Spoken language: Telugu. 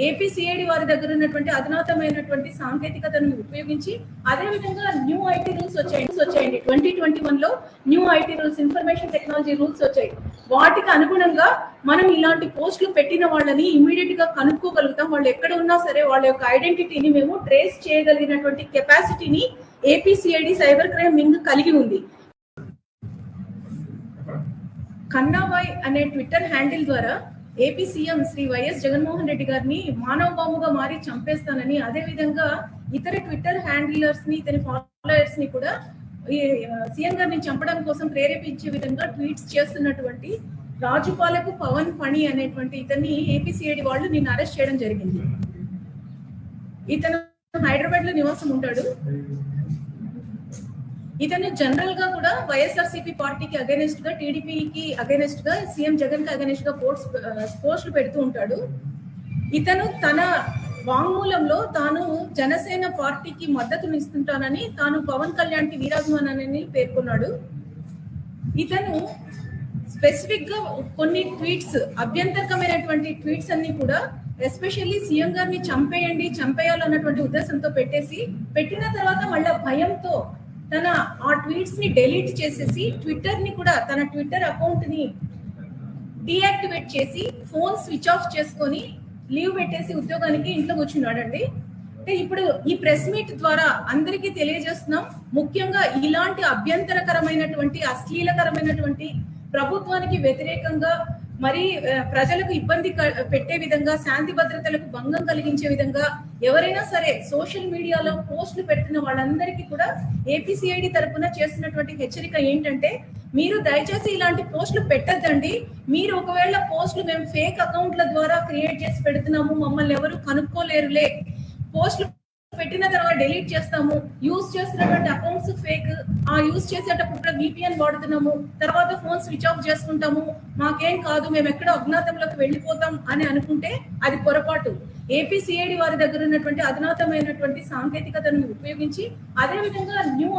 ఏపీసీఐడి వారి దగ్గర ఉన్నటువంటి అధునాతమైనటువంటి సాంకేతికతను ఉపయోగించి అదే విధంగా న్యూ ఐటీ రూల్స్ వచ్చాయండి 2021 లో new IT rules, information technology rules వచ్చాయి. వాటికి అనుగుణంగా మనం ఇలాంటి పోస్టులు పెట్టిన వాళ్ళని ఇమీడియట్ గా కనుక్కోగలుగుతాం. వాళ్ళు ఎక్కడ ఉన్నా సరే వాళ్ళ యొక్క ఐడెంటిటీని మేము ట్రేస్ చేయగలిగినటువంటి కెపాసిటీని ఏపీసీఐడి సైబర్ క్రైమ్ వింగ్ కలిగి ఉంది. కన్నాబాయ్ అనే ట్విట్టర్ హ్యాండిల్ ద్వారా AP CM Shri YS Jaganmohan Reddy గారిని మానవ బాంబుగా మారి చంపేస్తానని, అదే విధంగా ఇతర ట్విట్టర్ హ్యాండిలర్స్ ని, ఇతని ఫాలోయర్స్ ని కూడా సీఎం గారిని చంపడం కోసం ప్రేరేపించే విధంగా ట్వీట్స్ చేస్తున్నటువంటి రాజుపాలకు పవన్ ఫణి అనేటువంటి ఇతన్ని ఏపీసీఐడి వాళ్ళు నిన్న అరెస్ట్ చేయడం జరిగింది. ఇతను హైదరాబాద్ లో నివాసం ఉంటాడు. ఇతను జనరల్ గా కూడా వైఎస్ఆర్సీపీ పార్టీకి అగైనెస్ట్ గా, టీడీపీకి అగైనెస్ట్ గా, సీఎం జగన్ కి అగైనెస్ట్ గా పోస్టులు పెడుతూ ఉంటాడు. ఇతను తన వాంగ్మూలంలో తాను జనసేన పార్టీకి మద్దతునిస్తుంటానని, తాను పవన్ కళ్యాణ్ కి వీరాభిమానాన్ని పేర్కొన్నాడు. ఇతను స్పెసిఫిక్ గా కొన్ని ట్వీట్స్, అభ్యంతరకమైనటువంటి ట్వీట్స్ అన్ని కూడా ఎస్పెషల్లీ సీఎం గారిని చంపేయాలన్నటువంటి ఉద్దేశంతో పెట్టిన తర్వాత మళ్ళీ భయంతో తన ఆ ట్వీట్స్ ని డెలీట్ చేసేసి ట్విట్టర్ ని కూడా, తన ట్విట్టర్ అకౌంట్ ని డీయాక్టివేట్ చేసి ఫోన్ స్విచ్ ఆఫ్ చేసుకొని లీవ్ పెట్టేసి ఉద్యోగానికి ఇంట్లో కూర్చున్నాడండి. అంటే ఇప్పుడు ఈ ప్రెస్ మీట్ ద్వారా అందరికీ తెలియజేస్తున్నాం, ముఖ్యంగా ఇలాంటి అభ్యంతరకరమైనటువంటి, అశ్లీలకరమైనటువంటి, ప్రభుత్వానికి వ్యతిరేకంగా, మరి ప్రజలకు ఇబ్బంది పెట్టే విధంగా, శాంతి భద్రతలకు భంగం కలిగించే విధంగా ఎవరైనా సరే సోషల్ మీడియాలో పోస్టులు పెడుతున్న వాళ్ళందరికీ కూడా ఏపీసీఐడి తరఫున చేస్తున్నటువంటి హెచ్చరిక ఏంటంటే, మీరు దయచేసి ఇలాంటి పోస్టులు పెట్టద్దండి. మీరు ఒకవేళ పోస్టులు మేము ఫేక్ అకౌంట్ల ద్వారా క్రియేట్ చేసి పెడుతున్నాము, మమ్మల్ని ఎవరు కనుక్కోలేరులే, పోస్టులు పెట్టిన తర్వాత డిలీట్ చేస్తాము, యూజ్ చేస్తున్నటువంటి అకౌంట్స్ ఫేక్, ఆ యూజ్ చేసేటప్పుడు కూడా VPN వాడుతున్నాము, తర్వాత ఫోన్ స్విచ్ ఆఫ్ చేసుకుంటాము, మాకేం కాదు, మేము ఎక్కడో అజ్ఞాతంలోకి వెళ్ళిపోతాం అని అనుకుంటే అది పొరపాటు. ఏపీసీఐడి వారి దగ్గర ఉన్నటువంటి అధునాతమైనటువంటి సాంకేతికతను ఉపయోగించి అదే విధంగా న్యూ